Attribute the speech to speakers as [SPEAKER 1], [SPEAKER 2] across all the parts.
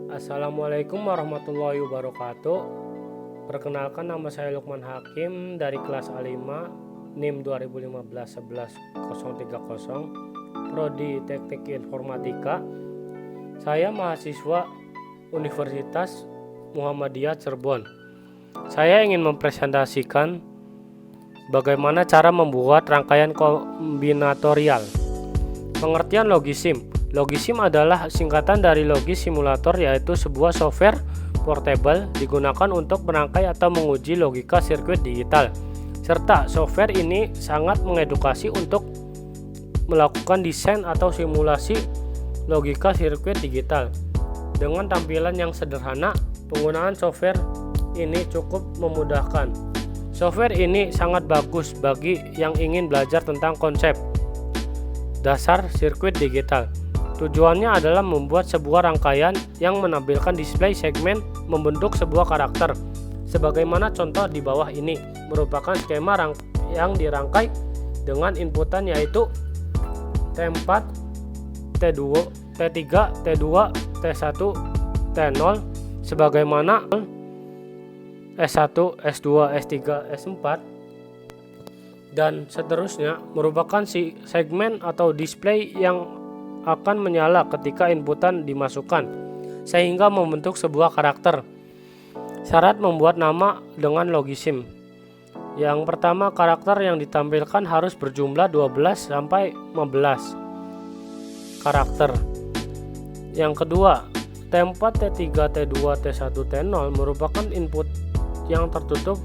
[SPEAKER 1] Assalamualaikum warahmatullahi wabarakatuh. Perkenalkan, nama saya Lukman Hakim dari kelas A5 NIM 2015-11-030 Prodi Teknik Informatika. Saya mahasiswa Universitas Muhammadiyah Cirebon. Saya ingin mempresentasikan bagaimana cara membuat rangkaian kombinatorial. Pengertian logisim. Logisim adalah singkatan dari logis simulator, yaitu sebuah software portable digunakan untuk merangkai atau menguji logika sirkuit digital. Serta software ini sangat mengedukasi untuk melakukan desain atau simulasi logika sirkuit digital. Dengan tampilan yang sederhana, penggunaan software ini cukup memudahkan. Software ini sangat bagus bagi yang ingin belajar tentang konsep dasar sirkuit digital. Tujuannya adalah membuat sebuah rangkaian yang menampilkan display segmen membentuk sebuah karakter. Sebagaimana contoh di bawah ini, merupakan skema yang dirangkai dengan inputan yaitu T4, T2, T3, T2, T1, T0 sebagaimana S1, S2, S3, S4 dan seterusnya, merupakan segmen atau display yang akan menyala ketika inputan dimasukkan sehingga membentuk sebuah karakter. Syarat membuat nama dengan logisim. Yang pertama, karakter yang ditampilkan harus berjumlah 12 sampai 15 karakter. Yang kedua, T4, T3, T2, T1, T0 merupakan input yang tertutup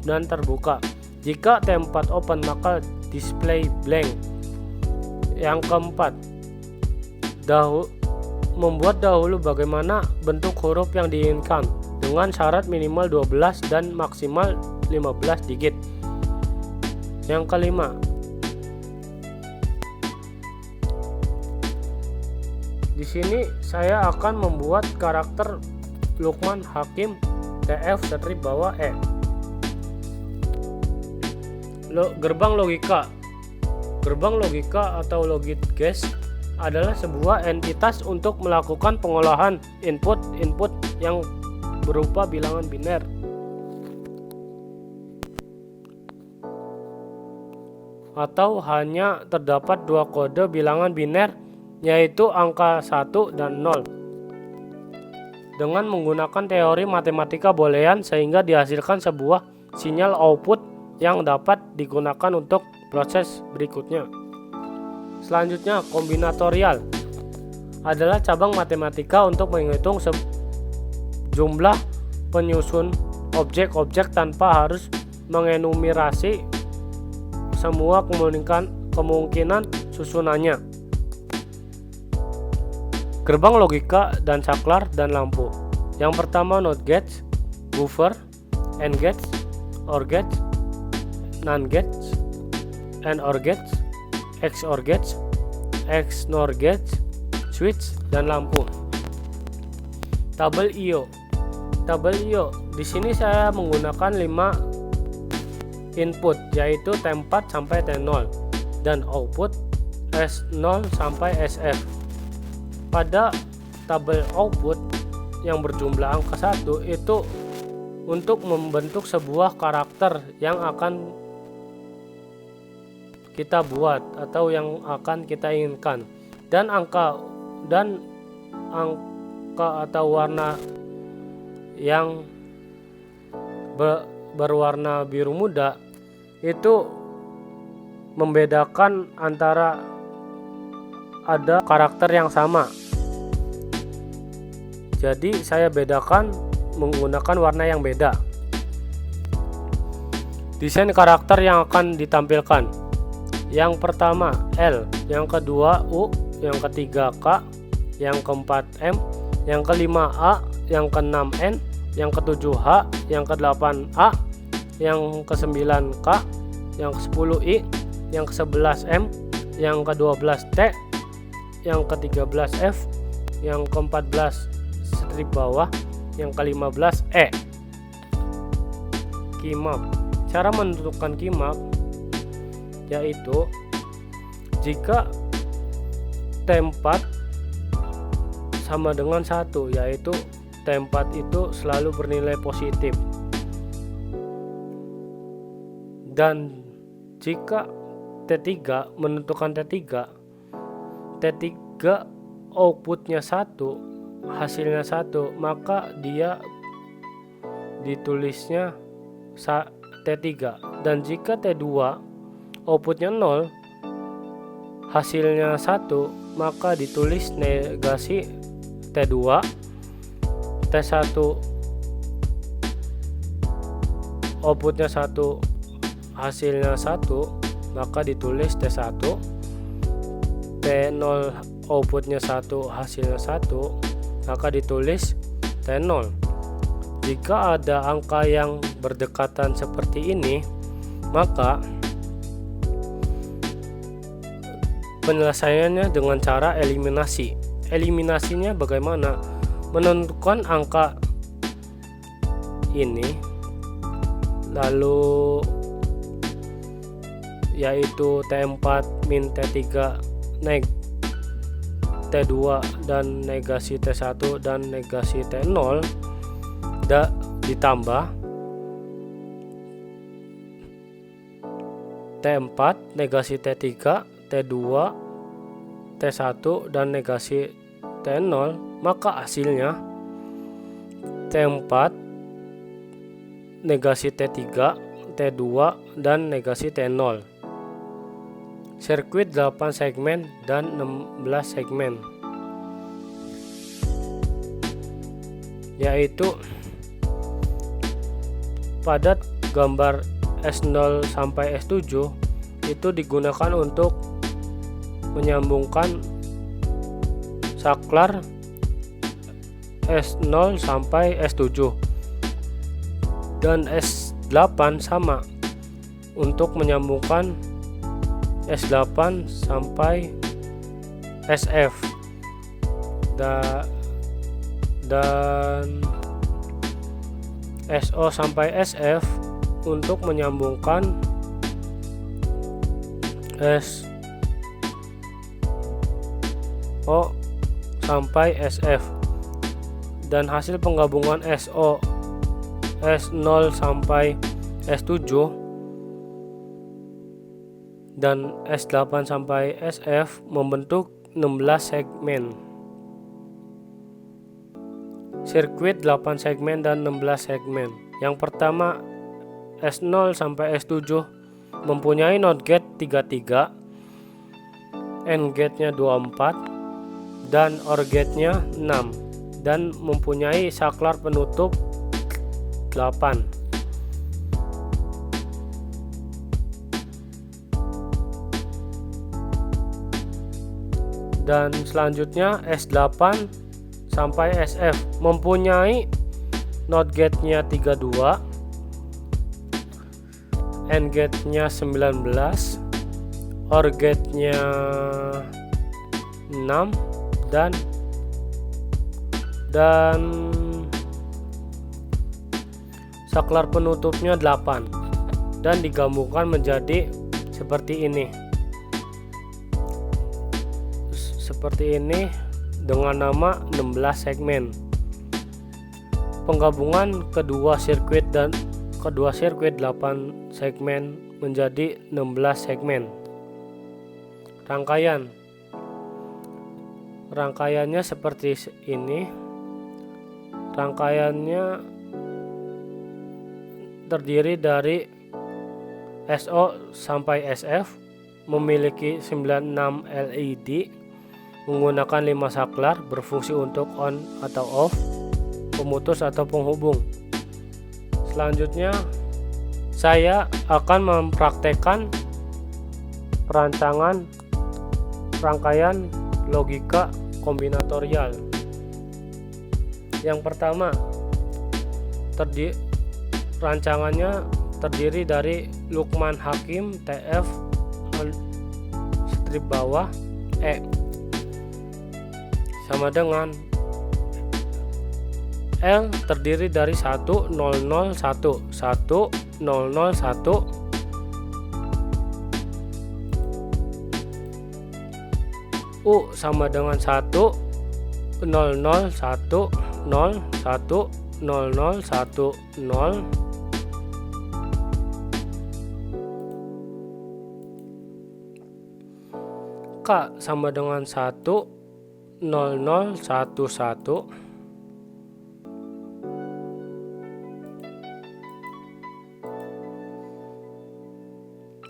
[SPEAKER 1] dan terbuka. Jika T4 open, maka display blank. Yang keempat, membuat dahulu bagaimana bentuk huruf yang diinginkan dengan syarat minimal 12 dan maksimal 15 digit. Yang kelima, di sini saya akan membuat karakter Lukman Hakim TF strip bawah E. Gerbang logika. Gerbang logika atau logic gate adalah sebuah entitas untuk melakukan pengolahan input yang berupa bilangan biner. Atau hanya terdapat dua kode bilangan biner, yaitu angka 1 dan 0. Dengan menggunakan teori matematika boolean sehingga dihasilkan sebuah sinyal output yang dapat digunakan untuk proses berikutnya. Selanjutnya, kombinatorial adalah cabang matematika untuk menghitung jumlah penyusun objek-objek tanpa harus mengenumerasi semua kemungkinan susunannya. Gerbang logika dan saklar dan lampu. Yang pertama, NOT gates, buffer, AND gates, OR gates, NAND gates, AND OR gates, XOR gates, XNOR gates, switch, dan lampu. Tabel I/O. Tabel I/O. Di sini saya menggunakan 5 input, yaitu T4 sampai T0 dan output S0 sampai SF. Pada tabel output yang berjumlah angka 1 itu untuk membentuk sebuah karakter yang akan kita buat atau yang akan kita inginkan, dan angka atau warna yang berwarna biru muda itu membedakan antara ada karakter yang sama. Jadi saya bedakan menggunakan warna yang beda. Desain karakter yang akan ditampilkan. Yang pertama L, yang kedua U, yang ketiga K, yang keempat M, yang kelima A, yang keenam N, yang ketujuh H, yang kedelapan A, yang kesembilan K, yang ke-10 I, yang ke-11 M, yang ke-12 T, yang ke-13 F, yang ke-14 strip bawah, yang ke-15 E. Keymap. Cara menentukan keymap yaitu jika T4 sama dengan 1, yaitu T4 itu selalu bernilai positif. Dan jika T3 menentukan T3 outputnya 1, hasilnya 1, maka dia ditulisnya T3. Dan jika T2 outputnya 0, hasilnya 1, maka ditulis negasi T2. T1 outputnya 1, hasilnya 1, maka ditulis T1. T0 outputnya 1, hasilnya 1, maka ditulis T0. Jika ada angka yang berdekatan seperti ini, maka penyelesaiannya dengan cara eliminasi. Eliminasinya bagaimana? Menentukan angka ini, lalu yaitu T4 min T3 naik T2 dan negasi T1 dan negasi T0 ditambah T4 negasi T3 T2 T1 dan negasi T0, maka hasilnya T4 negasi T3 T2 dan negasi T0. Sirkuit 8 segmen dan 16 segmen, yaitu pada gambar S0 sampai S7 itu digunakan untuk menyambungkan saklar S0 sampai S7, dan S8 sama untuk menyambungkan S8 sampai SF dan SO sampai SF untuk menyambungkan SO sampai SF, dan hasil penggabungan SO S0 sampai S7 dan S8 sampai SF membentuk 16 segmen. Sirkuit 8 segmen dan 16 segmen. Yang pertama, S0 sampai S7 mempunyai NOT gate 33, AND gate-nya 24 dan OR gate-nya 6, dan mempunyai saklar penutup 8. Dan selanjutnya S8 sampai SF mempunyai NOT gate-nya 32, AND gate-nya 19, OR gate-nya 6 dan saklar penutupnya 8, dan digabungkan menjadi seperti ini. Dengan nama 16 segmen. Penggabungan kedua sirkuit 8 segmen menjadi 16 segmen. Rangkaiannya seperti ini. Rangkaiannya terdiri dari SO sampai SF, memiliki 96 LED menggunakan 5 saklar, berfungsi untuk on atau off, pemutus atau penghubung. Selanjutnya saya akan mempraktekkan perancangan rangkaian logika kombinatorial. Yang pertama, rancangannya terdiri dari Lukman Hakim TF strip bawah E sama dengan L terdiri dari 1 0 0 1 1 0 0 1, U sama dengan 1 0010 0010. K sama dengan 10011.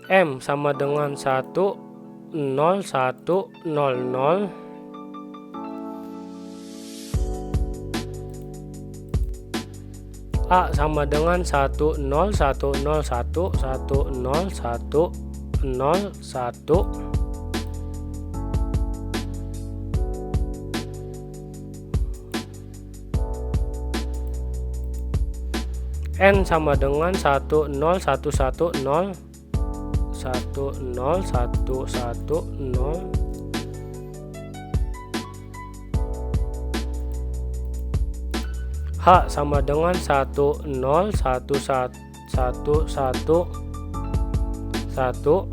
[SPEAKER 1] M sama dengan 10100. A sama dengan 101010101. N sama dengan 10110 10110. H sama dengan 1011111.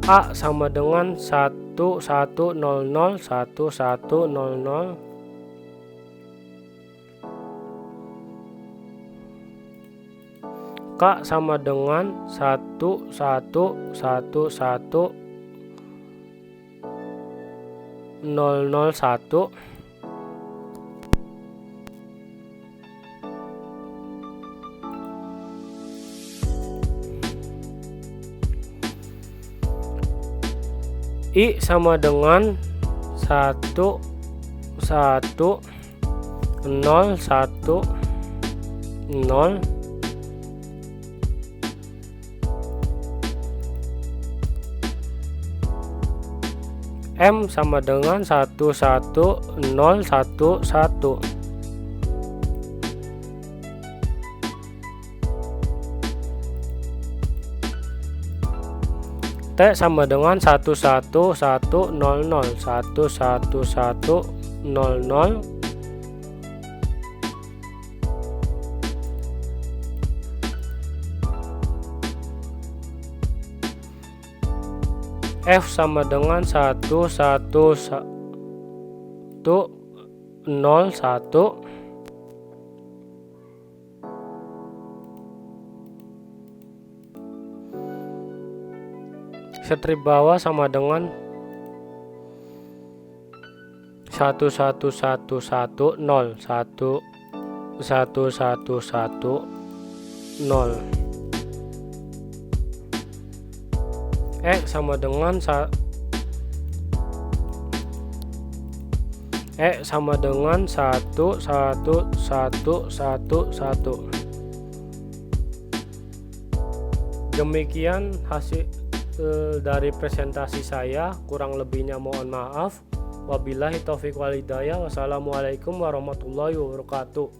[SPEAKER 1] A sama dengan 11001100. K sama dengan 1111001. I sama dengan 11010. M sama dengan 11011. T sama dengan 11100 11100. F sama dengan 11101. Strip bawah sama dengan 11110 11110. E sama dengan 11111. Demikian hasil dari presentasi saya, kurang lebihnya mohon maaf. Wabillahi taufiq wal hidayah. Wassalamualaikum warahmatullahi wabarakatuh.